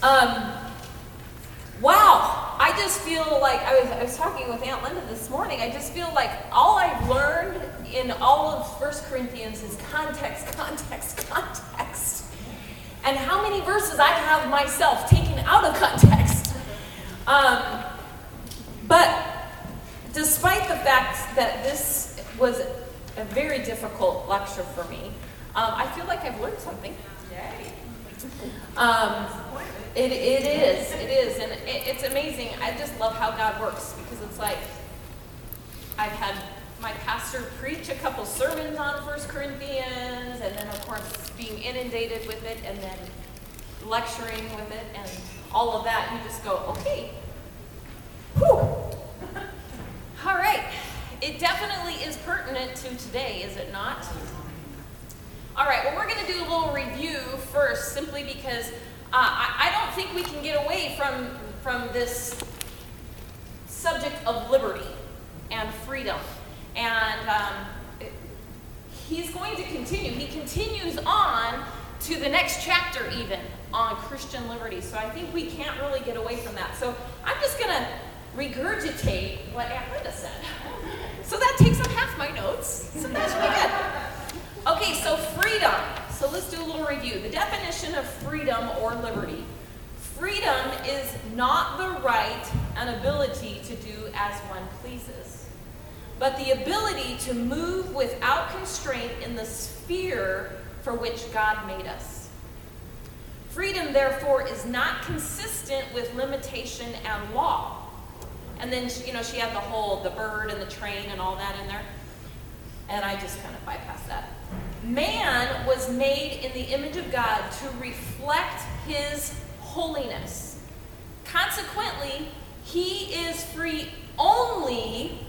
Um, wow, I just feel like, I was talking with Aunt Linda this morning, I just feel like all I've learned in all of 1 Corinthians is context, context, context. And how many verses I have myself taken out of context. But despite the fact that this was a very difficult lecture for me, I feel like I've learned something. Yay. It is, and it's amazing. I just love how God works, because it's like I've had my pastor preach a couple sermons on 1 Corinthians, and then of course being inundated with it, and then lecturing with it, and all of that. You just go, okay, whew. All right, it definitely is pertinent to today, is it not? All right, well, we're going to do a little review first, simply because I don't think we can get away from this subject of liberty and freedom. And he's going to continue. He continues on to the next chapter even on Christian liberty. So I think we can't really get away from that. So I'm just going to regurgitate what Aunt Linda said. So that takes up half my notes. So that should be good. Okay, so freedom. So let's do a little review. The definition of freedom or liberty. Freedom is not the right and ability to do as one pleases, but the ability to move without constraint in the sphere for which God made us. Freedom, therefore, is not consistent with limitation and law. And then, she had the bird and the train and all that in there. And I just kind of bypassed that. Man was made in the image of God to reflect his holiness. Consequently, he is free only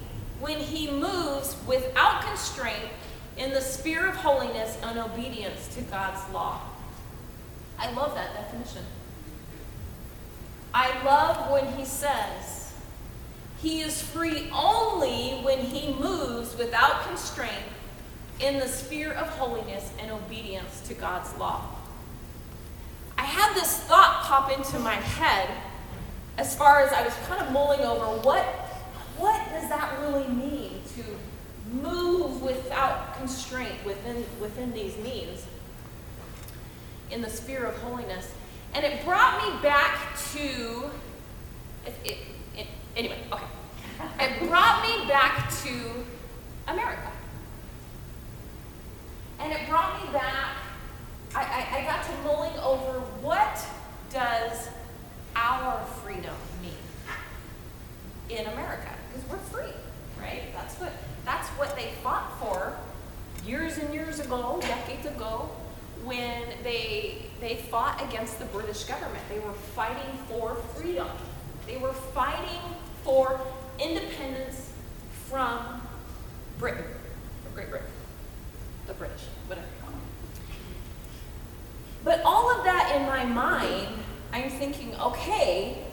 when he moves without constraint in the sphere of holiness and obedience to God's law. I love that definition. I love when he says he is free only when he moves without constraint in the sphere of holiness and obedience to God's law. I had this thought pop into my head as far as I was kind of mulling over what does that really mean to move without constraint within these means in the sphere of holiness. And it brought me back to, anyway, okay. It brought me back to America. And it brought me back, I got to mulling over, what does our freedom mean in America? Because we're free, right? That's what they fought for years and years ago, decades ago, when they fought against the British government. They were fighting for freedom. They were fighting for independence from Britain, from Great Britain. The British, whatever you call them. But all of that in my mind, I'm thinking, okay,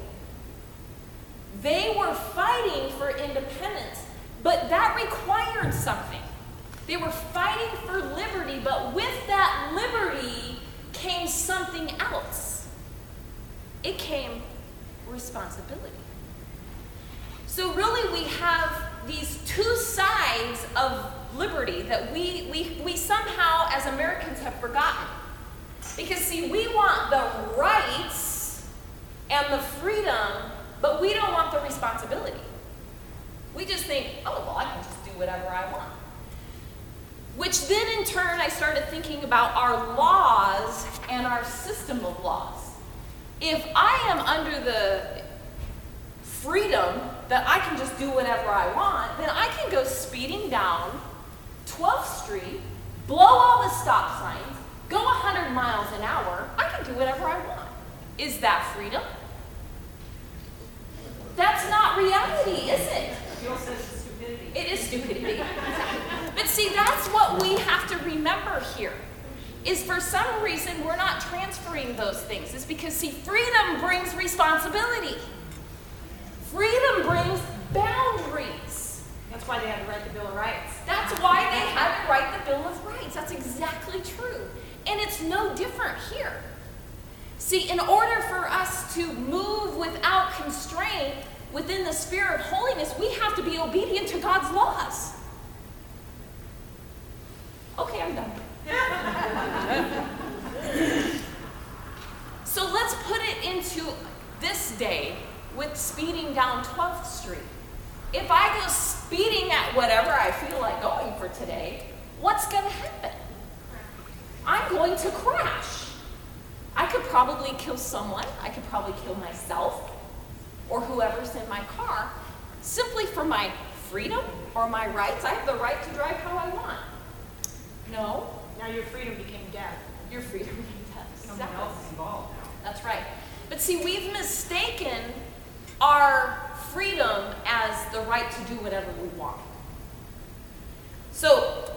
they were fighting for independence, but that required something. They were fighting for liberty, but with that liberty came something else. It came responsibility. So really we have these two sides of liberty that we somehow as Americans have forgotten. Because see, we want the rights and the freedom, but we don't want the responsibility. We just think, oh, well, I can just do whatever I want. Which then in turn, I started thinking about our laws and our system of laws. If I am under the freedom that I can just do whatever I want, then I can go speeding down 12th Street, blow all the stop signs, go 100 miles an hour. I can do whatever I want. Is that freedom? That's not reality, is it? You also said it's stupidity. It is stupidity. But see, that's what we have to remember here. Is for some reason we're not transferring those things. It's because, see, freedom brings responsibility. Freedom brings boundaries. That's why they had to write the Bill of Rights. That's why they had to write the Bill of Rights. That's exactly true. And it's no different here. See, in order for us to move without constraint within the sphere of holiness, we have to be obedient to God's laws. Okay, I'm done. So let's put it into this day with speeding down 12th Street. If I go speeding at whatever I feel like going for today, what's going to happen? I'm going to crash. I could probably kill someone. I could probably kill myself or whoever's in my car simply for my freedom or my rights. I have the right to drive how I want. No. Now your freedom became death. Your freedom became death. Someone else is involved now. That's right. But see, we've mistaken our freedom as the right to do whatever we want. So,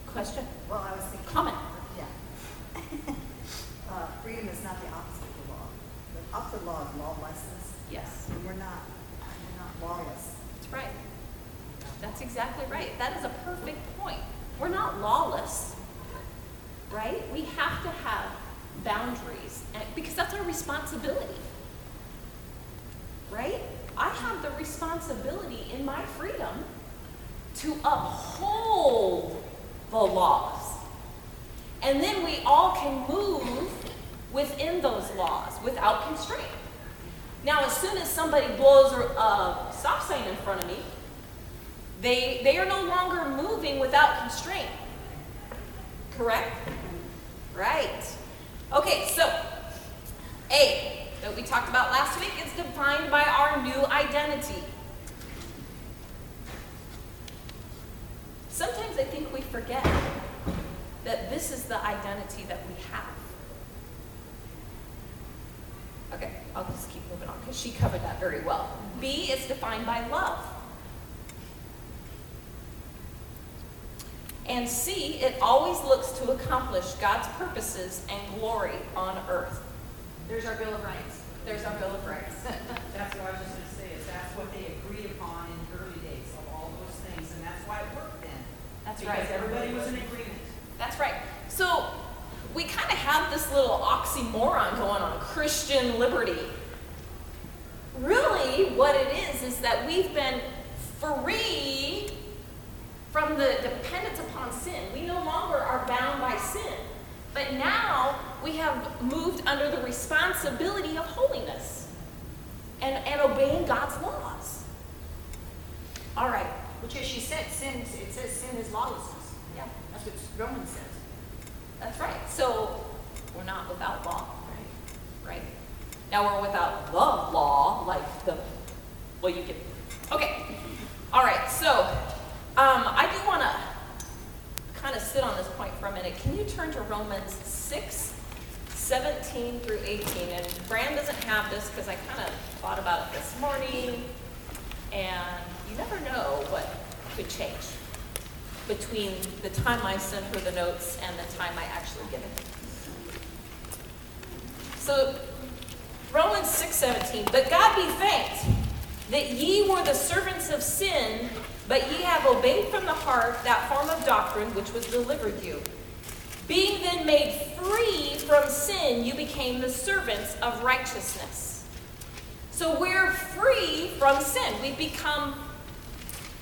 question? Well, I was thinking. Comment. Yeah. Freedom is not the opposite of the law. The opposite of law is lawlessness. Yes. And we're not lawless. That's right. That's exactly right. That is a perfect point. We're not lawless, right? We have to have boundaries because that's our responsibility, right? I have the responsibility in my freedom to uphold the laws. And then we all can move within those laws without constraint. Now, as soon as somebody blows a stop sign in front of me, they are no longer moving without constraint. Correct? Right. Okay, so A, that we talked about last week, is defined by our new identity. Sometimes I think we forget that this is the identity that we have. Okay, I'll just keep moving on because she covered that very well. B is defined by love. And C, it always looks to accomplish God's purposes and glory on earth. There's our Bill of Rights. There's our Bill of Rights. That's what I was just going to say, is that's what they agreed upon in the early days of all those things, and that's why it worked then. That's right. Because everybody was in agreement. That's right. So we kind of have this little oxymoron going on, Christian liberty. Really, what it is that we've been free from the dependence upon sin. We no longer are bound by sin. But now we have moved under the responsibility of holiness and obeying God's laws. All right. Which, as she said, it says sin is lawlessness. Yeah, That's what Romans says. that's right. So we're not without law, right? Now we're without the law, like well, you can, okay. All right, so I do want to kind of sit on this point for a minute. Can you turn to Romans 6, 17 through 18? And Fran doesn't have this because I kind of thought about it this morning. And you never know what could change between the time I send her the notes and the time I actually get it. So, Romans 6:17, but God be thanked that ye were the servants of sin, but ye have obeyed from the heart that form of doctrine which was delivered you. Being then made free from sin, you became the servants of righteousness. So we're free from sin. We've become,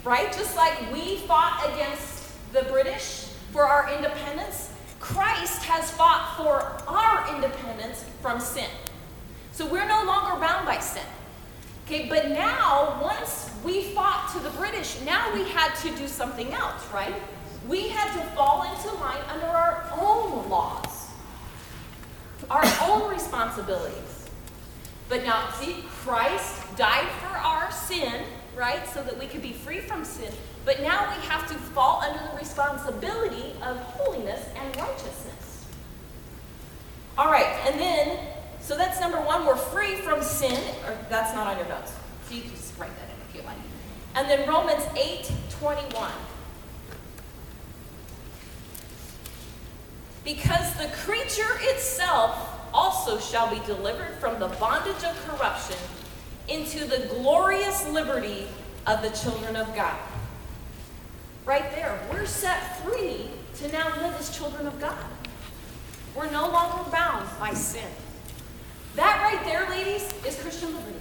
right? Just like we fought against the British for our independence, Christ has fought for our independence from sin. So we're no longer bound by sin. Okay, but now, once we fought to the British, now we had to do something else, right? We had to fall into line under our own laws, our own responsibilities. But now, see, Christ died for our sin, right, so that we could be free from sin. But now we have to fall under the responsibility of holiness and righteousness. All right, and then, so that's number one, we're free from sin, or that's not on your notes. So you can just write that in if you like. And then Romans 8:21. Because the creature itself also shall be delivered from the bondage of corruption into the glorious liberty of the children of God. Right there, we're set free to now live as children of God. We're no longer bound by sin. grace is Christian liberty.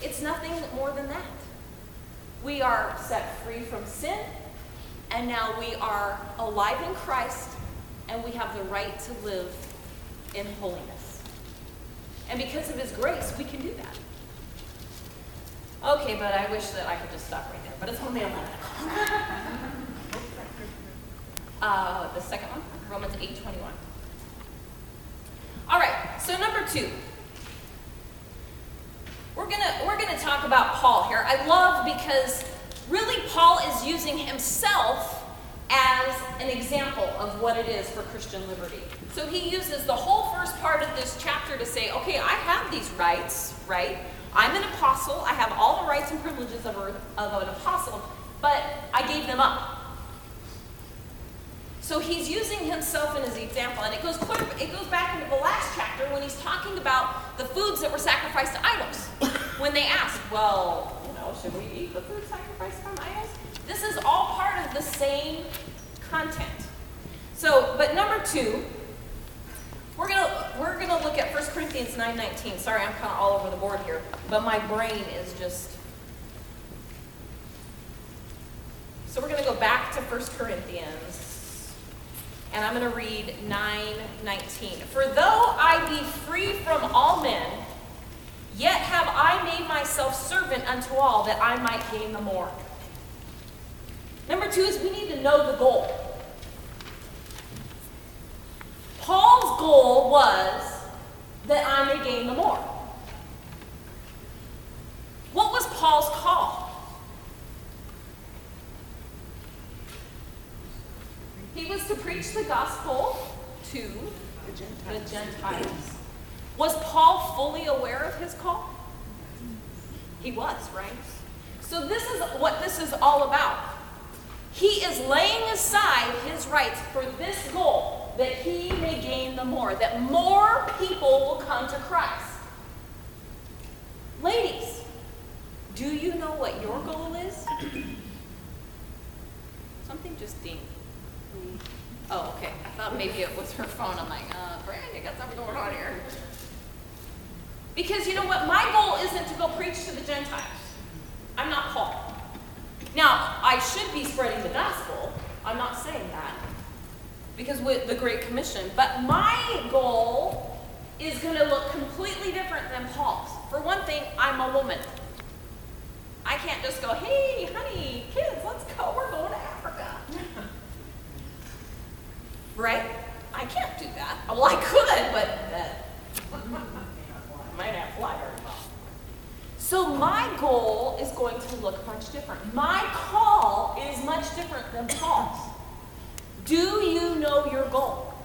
It's nothing more than that. We are set free from sin, and now we are alive in Christ, and we have the right to live in holiness. And because of his grace, we can do that. Okay, but I wish that I could just stop right there, but it's only 11. The second one, Romans 8:21. All right, so number 2. We're gonna talk about Paul here. I love because really Paul is using himself as an example of what it is for Christian liberty. So he uses the whole first part of this chapter to say, okay, I have these rights, right? I'm an apostle. I have all the rights and privileges of an apostle, but I gave them up. So he's using himself as an example, and it goes back into the last chapter when he's talking about the foods that were sacrificed to idols. When they asked, well, should we eat the food sacrificed from idols? This is all part of the same content. So, but number 2, we're gonna look at 1 Corinthians 9:19. Sorry, I'm kind of all over the board here, but my brain is just. So we're gonna go back to 1 Corinthians. And I'm going to read 9:19. For though I be free from all men, yet have I made myself servant unto all, that I might gain the more. Number 2 is we need to know the goal. Paul's goal was that I may gain the more. What was Paul's call? He was to preach the gospel to the Gentiles. Was Paul fully aware of his call? He was, right? So this is what this is all about. He is laying aside his rights for this goal, that he may gain the more, that more people will come to Christ. Ladies, do you know what your goal is? Something just dinged. Oh, okay. I thought maybe it was her phone. I'm like, Brandon, you got something going on here. Because you know what? My goal isn't to go preach to the Gentiles. I'm not Paul. Now, I should be spreading the gospel. I'm not saying that. Because with the Great Commission. But my goal is going to look completely different than Paul's. For one thing, I'm a woman. I can't just go, hey, honey, kids, let's go. We're going to Africa. Right? I can't do that. Well, I could, but that might not fly very well. So my goal is going to look much different. My call is much different than Paul's. Do you know your goal?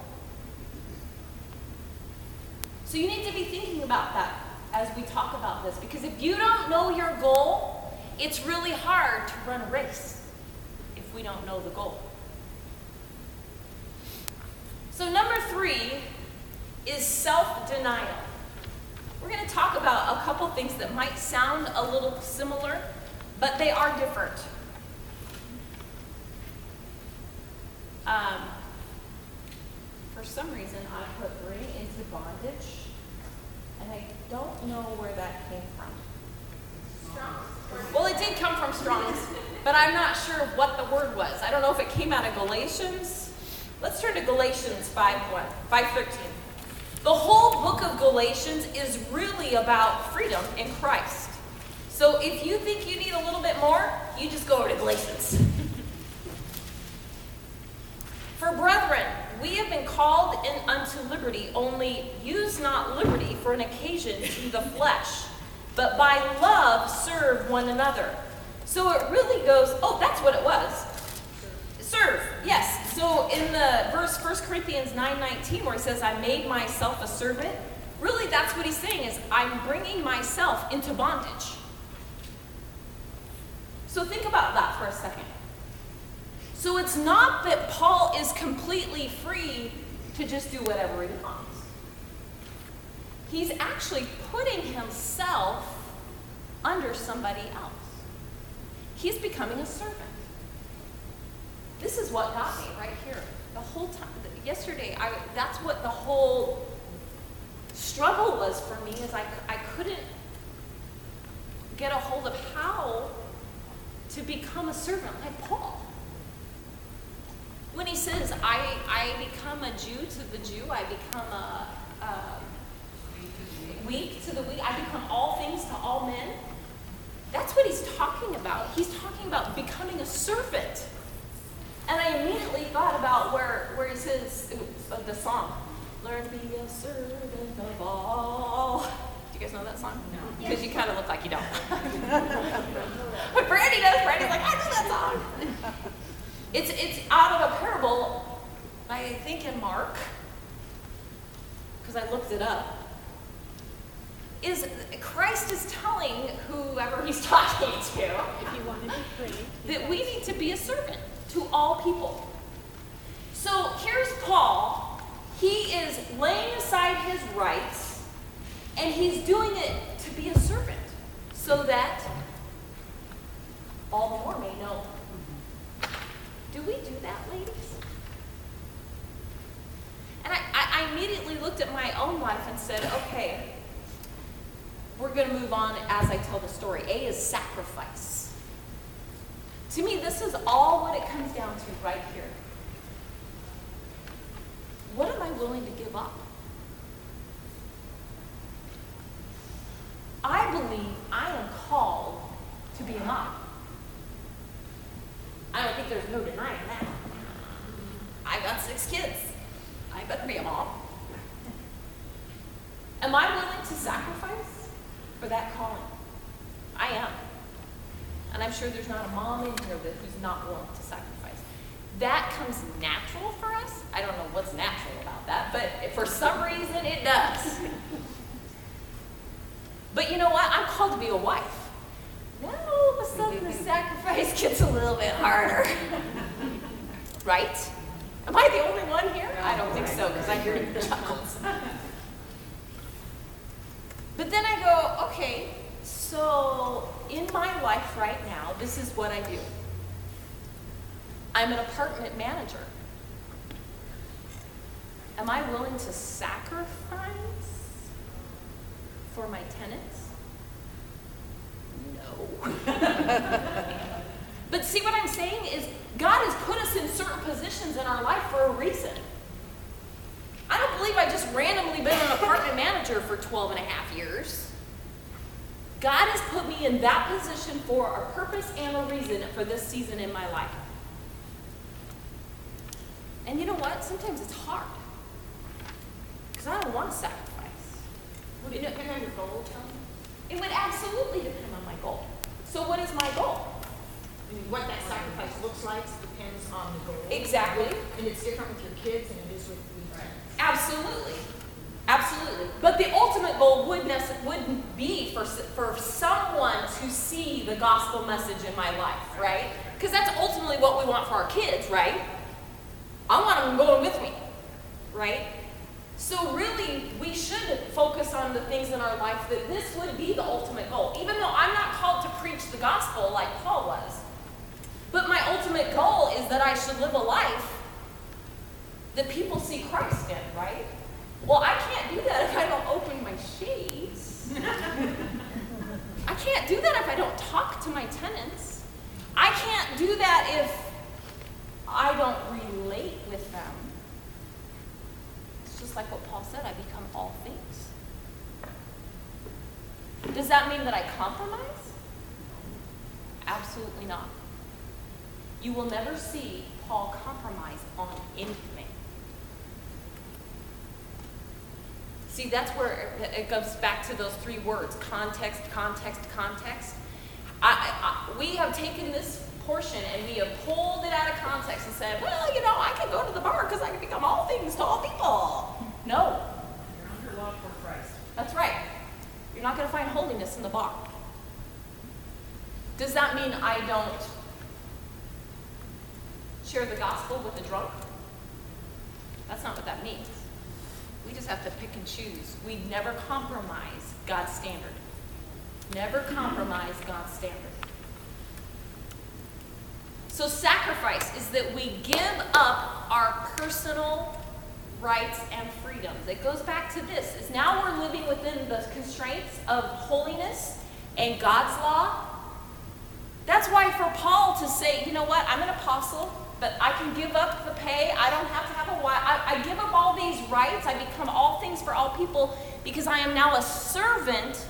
So you need to be thinking about that as we talk about this, because if you don't know your goal, it's really hard to run a race if we don't know the goal. So number 3 is self-denial. We're going to talk about a couple things that might sound a little similar, but they are different. For some reason, I put bring into bondage, and I don't know where that came from. Well, it did come from Strong's, but I'm not sure what the word was. I don't know if it came out of Galatians. Let's turn to Galatians 5:13. The whole book of Galatians is really about freedom in Christ. So if you think you need a little bit more, you just go over to Galatians. For brethren, we have been called unto liberty, only use not liberty for an occasion to the flesh, but by love serve one another. So it really goes, oh, that's what it was. Serve, yes. So in the verse 1 Corinthians 9:19, where it says, I made myself a servant, really that's what he's saying is, I'm bringing myself into bondage. So think about that for a second. So it's not that Paul is completely free to just do whatever he wants. He's actually putting himself under somebody else. He's becoming a servant. This is what got me right here. The whole time, yesterday, that's what the whole struggle was for me is I couldn't get a hold of how to become a servant like Paul. When he says, I become a Jew to the Jew, I become a weak to the weak, I become all things to all men. That's what he's talking about. He's talking about becoming a servant. And I immediately thought about where he says, the song, learn to be a servant of all. Do you guys know that song? No. Because you kind of look like you don't. But Brandy does. Brandy's like, I know that song. It's out of a parable, I think in Mark, because I looked it up. Is Christ is telling whoever he's talking to, if you wanted to pray, that we need to be a servant to all people. So here's Paul. He is laying aside his rights, and he's doing it to be a servant, so that all the more may know. Do we do that, ladies? And I immediately looked at my own life and said, okay, we're going to move on as I tell the story. A is sacrifice. To me, this is all what it comes down to right here. What am I willing to give up? I believe I am called to be a mom. I don't think there's no denying that. I got 6 kids. I better be a mom. Am I willing to sacrifice for that calling? I am. And I'm sure there's not a mom in here who's not willing to sacrifice. That comes natural for us. I don't know what's natural about that, but for some reason it does. But you know what? I'm called to be a wife. Now all of a sudden the sacrifice gets a little bit harder. Right? Am I the only one here? I don't think so, because I hear the chuckles. But then I go, okay, so in my life right now, this is what I do. I'm an apartment manager. Am I willing to sacrifice for my tenants? No. But see what I'm saying is God has put us in certain positions in our life for a reason. I don't believe I just randomly been an apartment manager for 12 and a half years. God has put me in that position for a purpose and a reason for this season in my life. And you know what? Sometimes it's hard. Because I don't want to sacrifice. Would it depend on your goal, Tony? It would absolutely depend on my goal. So what is my goal? I mean, what that sacrifice looks like depends on the goal. Exactly. And it's different with your kids than it is with parents. Absolutely. Absolutely. But the ultimate goal wouldn't be for someone to see the gospel message in my life, right? Because that's ultimately what we want for our kids, right? I want them going with me, right? So really, we should focus on the things in our life that this would be the ultimate goal. Even though I'm not called to preach the gospel like Paul was. But my ultimate goal is that I should live a life that people see Christ in, right? Well, I can't do that if I don't open my shades. I can't do that if I don't talk to my tenants. I can't do that if I don't relate with them. It's just like what Paul said, I become all things. Does that mean that I compromise? Absolutely not. You will never see Paul compromise on anything. See, that's where it goes back to those 3 words, context, context, context. We have taken this portion and we have pulled it out of context and said, well, you know, I can go to the bar because I can become all things to all people. No. You're under law for Christ. That's right. You're not going to find holiness in the bar. Does that mean I don't share the gospel with the drunk? That's not what that means. We just have to pick and choose. We never compromise God's standard. Never compromise God's standard. So sacrifice is that we give up our personal rights and freedoms. It goes back to this, is now we're living within the constraints of holiness and God's law. That's why for Paul to say, you know what, I'm an apostle, but I can give up the pay. I don't have to have a wife. I give up all these rights. I become all things for all people because I am now a servant,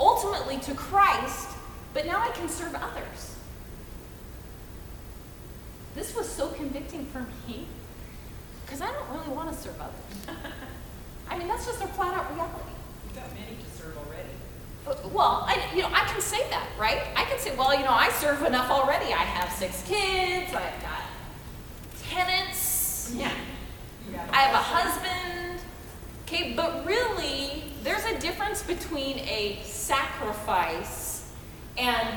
ultimately to Christ, but now I can serve others. This was so convicting for me because I don't really want to serve others. I mean, that's just a flat out reality. You've got many to serve already. Well, I can say that, right? I can say, well, I serve enough already. I have 6 kids. I've got tenants. Yeah. I have a husband. Okay, but really, there's a difference between a sacrifice and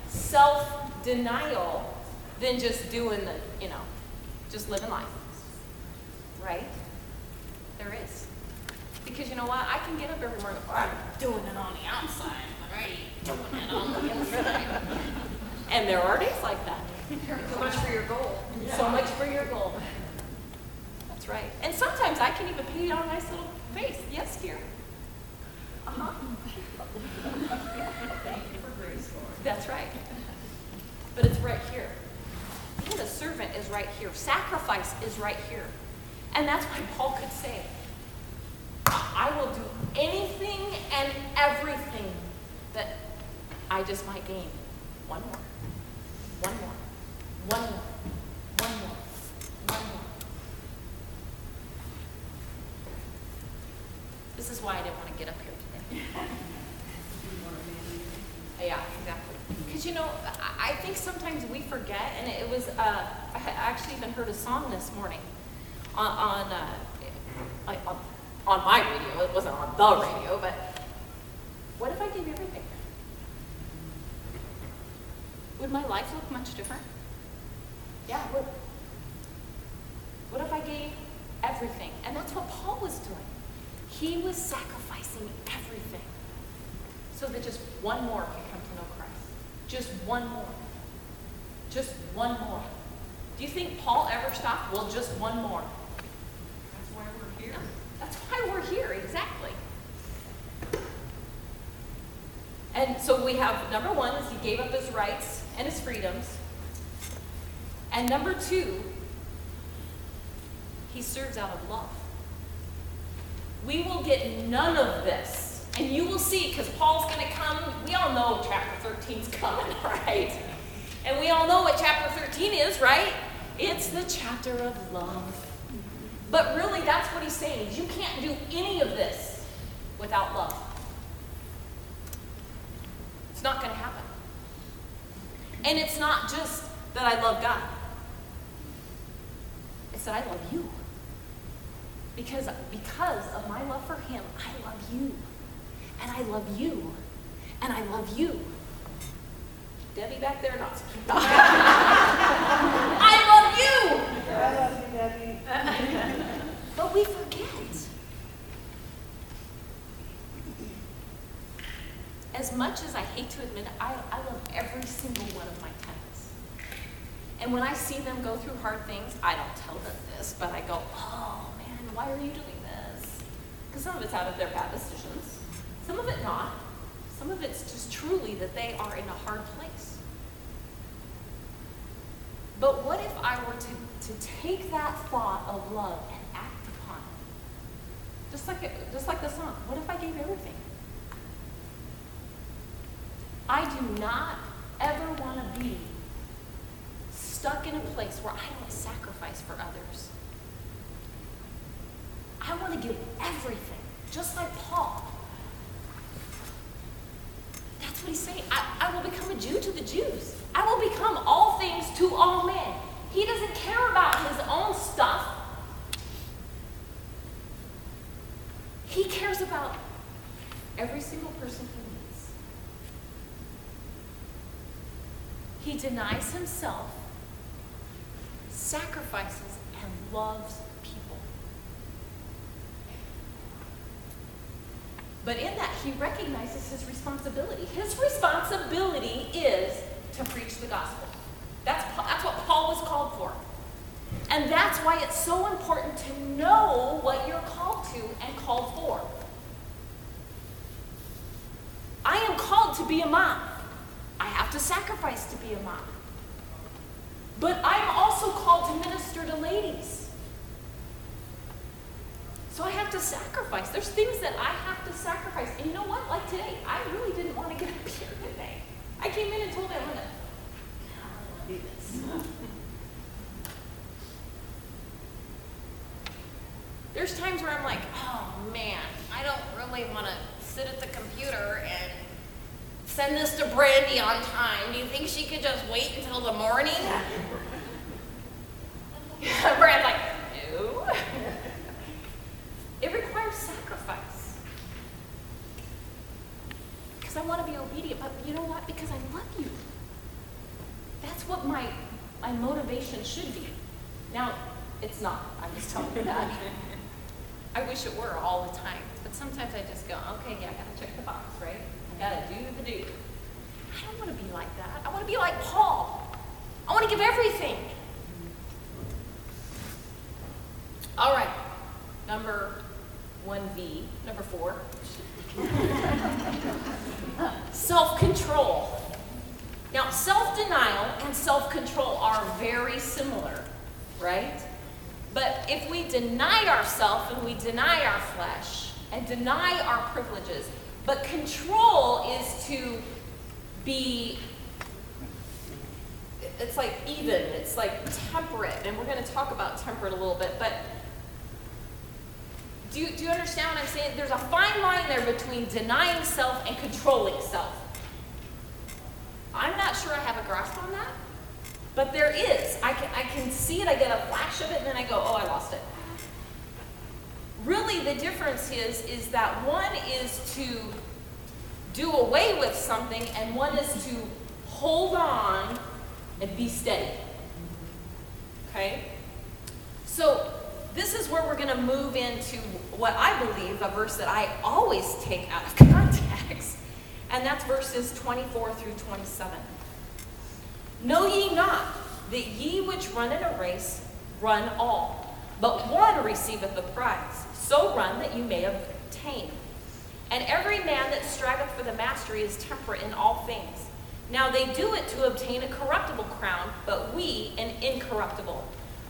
self-denial than just doing just living life. Right? There is. Because you know what? I can get up every morning and go, I'm doing it on the outside, but I ain't doing it on the inside. And there are days like that. So much for your goal. So much for your goal. That's right. And sometimes I can even paint on a nice little face. Yes, dear. Uh-huh. Thank you for grace, Lord. That's right. But it's right here. Being a servant is right here. Sacrifice is right here. And that's why Paul could say, I will do anything and everything that I just might gain. One more. One more. One more. One more. One more. This is why I didn't want to get up here today. Yeah, exactly. Because I think sometimes we forget, and it was, I actually even heard a song this morning on my radio. It wasn't on the radio, but what if I gave everything? Would my life look much different? Yeah, it would. What if I gave everything? And that's what Paul was doing. He was sacrificing everything so that just one more could come to know Christ. Just one more. Just one more. Do you think Paul ever stopped? Well, just one more. That's why we're here. That's why we're here, exactly. And so we have, number 1 is he gave up his rights and his freedoms. And number 2, he serves out of love. We will get none of this. And you will see, because Paul's going to come. We all know chapter 13's coming, right? And we all know what chapter 13 is, right? It's the chapter of love. But really, that's what he's saying. You can't do any of this without love. It's not going to happen. And it's not just that I love God. It's that I love you. Because of my love for him, I love you. And I love you. And I love you. Debbie back there, not so cute. I love you! I love you, Debbie. But we forget. As much as I hate to admit it, I love every single one of my tenants. And when I see them go through hard things, I don't tell them this, but I go, oh man, why are you doing this? Because some of it's out of their bad decisions. Some of it not. Some of it's just truly that they are in a hard place. But what if I were to take that thought of love and act upon it? Just like the song. What if I gave everything? I do not ever want to be stuck in a place where I don't sacrifice for others. I want to give everything, just like Paul. That's what he's saying. I will become a Jew to the Jews. I will become all things to all men. He doesn't care about his own stuff. He cares about every single person he meets. He denies himself, sacrifices, and loves people. But in that, he recognizes his responsibility. His responsibility is to preach the gospel. That's what Paul was called for. And And that's why it's so important to know what you're called to and called for. I am called to be a mom. I have to sacrifice to be a mom. But I'm also called to minister to ladies. So I have to sacrifice. There's things that I have to sacrifice. And you know what? Like today, I really didn't want to get up here today. I came in and told them, I'm going to do this. There's times where I'm like, oh man, I don't really want to sit at the computer and send this to Brandy on time. Do you think she could just wait until the morning? Brand's like, no. It requires sacrifice. Because I want to be obedient, but you know what? Because I love you. That's what my motivation should be. Now, it's not. I'm just telling you that. I wish it were all the time. But sometimes I just go, okay, yeah, I gotta check the box, right? I gotta do the do. I don't want to be like that. I want to be like Paul. I want to give everything. All right, number 1V, number 4. Self-control. Now, self-denial and self-control are very similar, right? But if we deny ourselves and we deny our flesh and deny our privileges, but control is to be, it's like even, it's like temperate, and we're going to talk about temperate a little bit, but do you understand what I'm saying? There's a fine line there between denying self and controlling self. I'm not sure I have a grasp on that, but there is. I can see it, I get a flash of it, and then I go, oh, I lost it. Really, the difference is that one is to do away with something, and one is to hold on and be steady. Okay? So, this is where we're going to move into what I believe, a verse that I always take out of context, and that's verses 24 through 27. Know ye not that ye which run in a race run all, but one receiveth the prize. So run that you may obtain. And every man that striveth for the mastery is temperate in all things. Now they do it to obtain a corruptible crown, but we an incorruptible.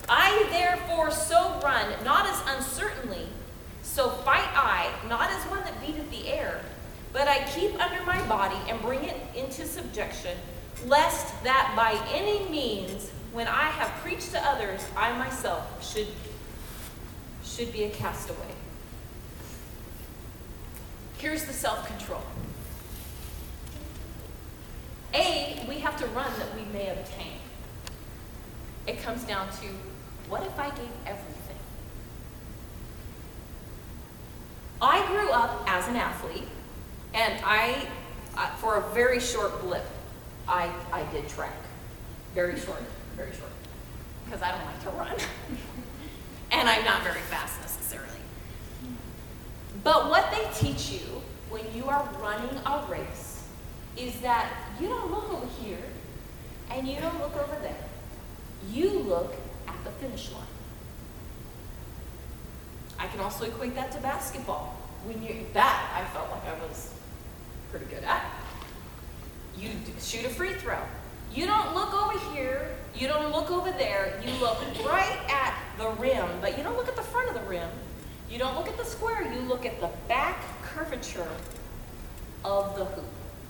I therefore so run, not as uncertainly, so fight I, not as one that beateth the air, but I keep under my body and bring it into subjection, lest that by any means, when I have preached to others, I myself should be a castaway. Here's the self-control. We have to run that we may obtain. It comes down to, what if I gave everything? I grew up as an athlete, and I for a very short blip, I did track. Very short, because I don't like to run. And I'm not very fast necessarily. But what they teach you when you are running a race is that you don't look over here and you don't look over there. You look at the finish line. I can also equate that to basketball. That I felt like I was pretty good at. You shoot a free throw. You don't look over here, you don't look over there, you look right at the rim, but you don't look at the front of the rim. You don't look at the square, you look at the back curvature of the hoop,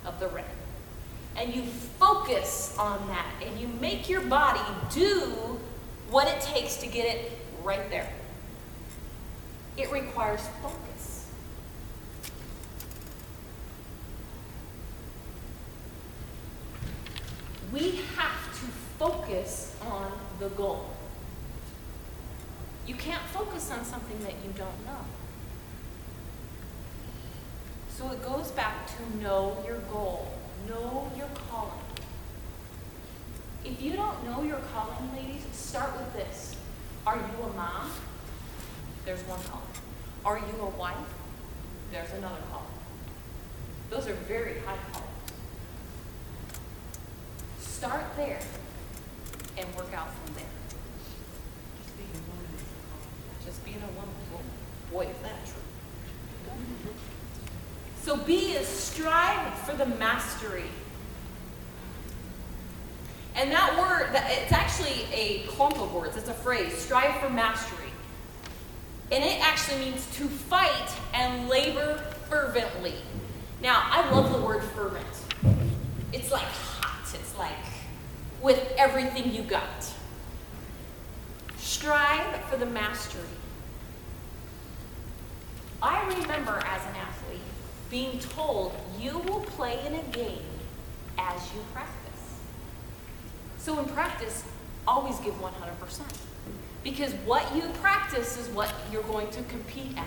of the rim. And you focus on that, and you make your body do what it takes to get it right there. It requires focus. We have to focus on the goal. You can't focus on something that you don't know. So it goes back to know your goal, know your calling. If you don't know your calling, ladies, start with this. Are you a mom? There's one calling. Are you a wife? There's another calling. Those are very high callings. Start there and work out from there. just being a woman. Well, boy, is that true. So B is strive for the mastery. And that word, it's actually a clump of words. It's a phrase, strive for mastery. And it actually means to fight and labor fervently. Now, I love the word fervent. It's like hot. It's like with everything you got. Strive for the mastery. I remember as an athlete being told you will play in a game as you practice. So in practice, always give 100%. Because what you practice is what you're going to compete at.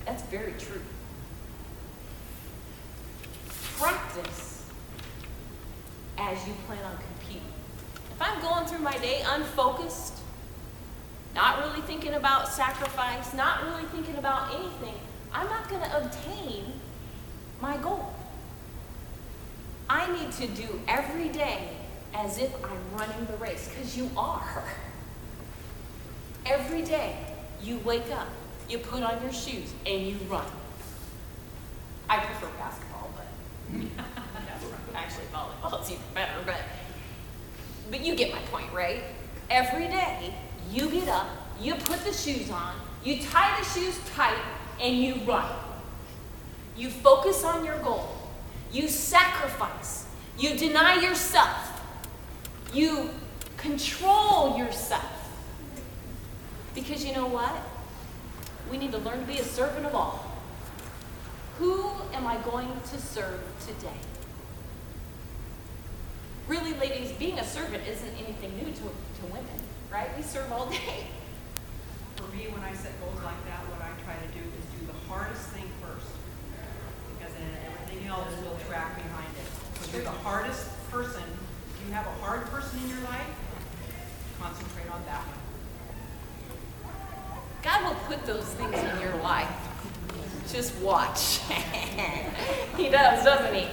That's very true. Practice as you plan on competing. If I'm going through my day unfocused, not really thinking about sacrifice, not really thinking about anything, I'm not going to obtain my goal. I need to do every day as if I'm running the race, because you are. Every day you wake up, you put on your shoes, and you run. I prefer basketball, but actually volleyball is even better, but you get my point, right? Every day you get up, you put the shoes on, you tie the shoes tight, and you run. You focus on your goal. You sacrifice. You deny yourself. You control yourself. Because you know what? We need to learn to be a servant of all. Who am I going to serve today? Really, ladies, being a servant isn't anything new to women, right? We serve all day. For me, when I set goals like that, what I try to do is do the hardest thing first. Because then everything else will track behind it. So you're the hardest person. If you have a hard person in your life, concentrate on that one. God will put those things in your life. Just watch. He does, doesn't he?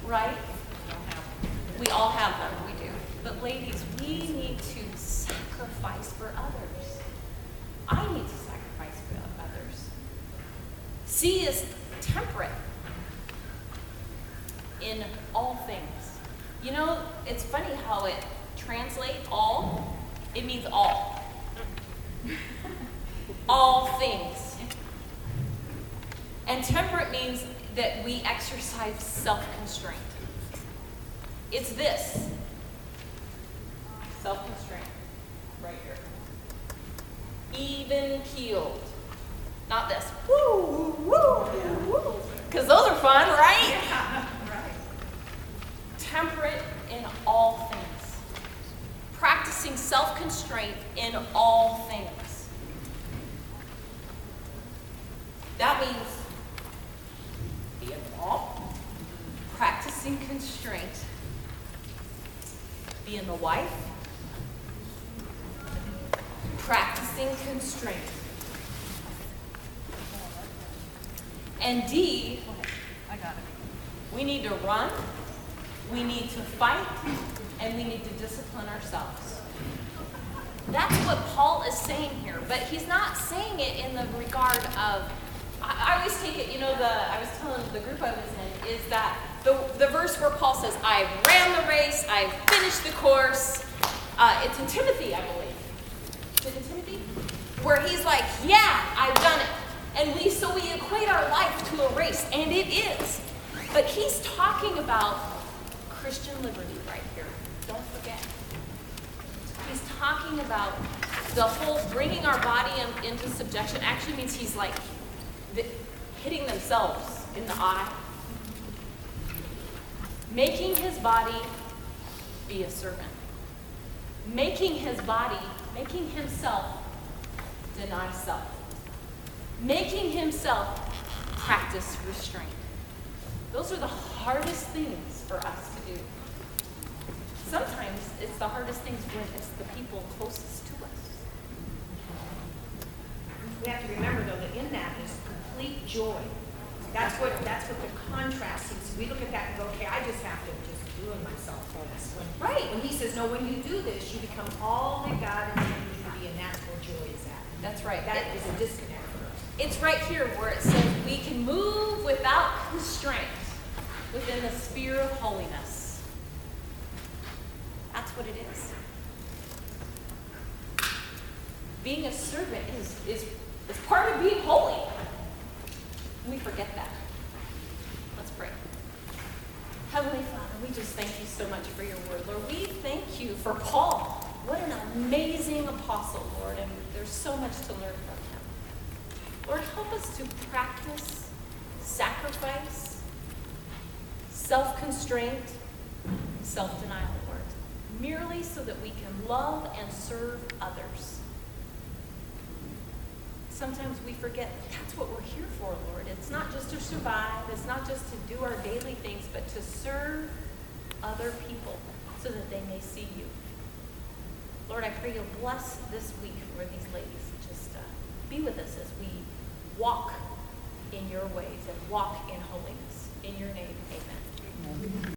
Right? We all have them, we do. But ladies, we need to sacrifice for others. I need to sacrifice for others. C is temperate in all things. You know, it's funny how it translates all. It means all. All things. And temperate means that we exercise self-constraint. It's this. Self-constraint. Right here. Even keeled. Not this. Woo, woo, woo. Because those are fun, right? Yeah, right. Temperate in all things. Practicing self-constraint in all things. That means being all, practicing constraint, being the wife, practicing constraint. And D, I got it. we need to run, we need to fight, and we need to discipline ourselves. That's what Paul is saying here, but he's not saying it in the regard of, I always take it, I was telling the group I was in, is that the verse where Paul says, I ran the race, I finished the course, it's in Timothy, I believe. Is it in Timothy? Where he's like, yeah, I've done it. And so we equate our life to a race, and it is. But he's talking about Christian liberty right here. Don't forget. He's talking about the whole bringing our body into subjection. Actually means he's like hitting themselves in the eye. Making his body be a servant. Making himself deny self. Making himself practice restraint. Those are the hardest things for us to do. Sometimes it's the hardest things when it's the people closest to us. We have to remember, though, that in that is complete joy. That's what the contrast is. We look at that and go, okay, I just have to just ruin myself for this. Right. When he says, no, when you do this, you become all that God intended you to be, and that's where joy is at. That's right. That is a disconnect for us. It's right here where it says we can move without constraint within the sphere of holiness. That's what it is. Being a servant is part of being holy. We forget that. Let's pray. Heavenly Father, we just thank you so much for your word. Lord, we thank you for Paul. What an amazing apostle, Lord, and there's so much to learn from him. Lord, help us to practice sacrifice, self-constraint, self-denial, Lord, merely so that we can love and serve others. Sometimes we forget that's what we're here for, Lord. It's not just to survive. It's not just to do our daily things, but to serve other people so that they may see you. Lord, I pray you'll bless this week for these ladies. Just be with us as we walk in your ways and walk in holiness. In your name.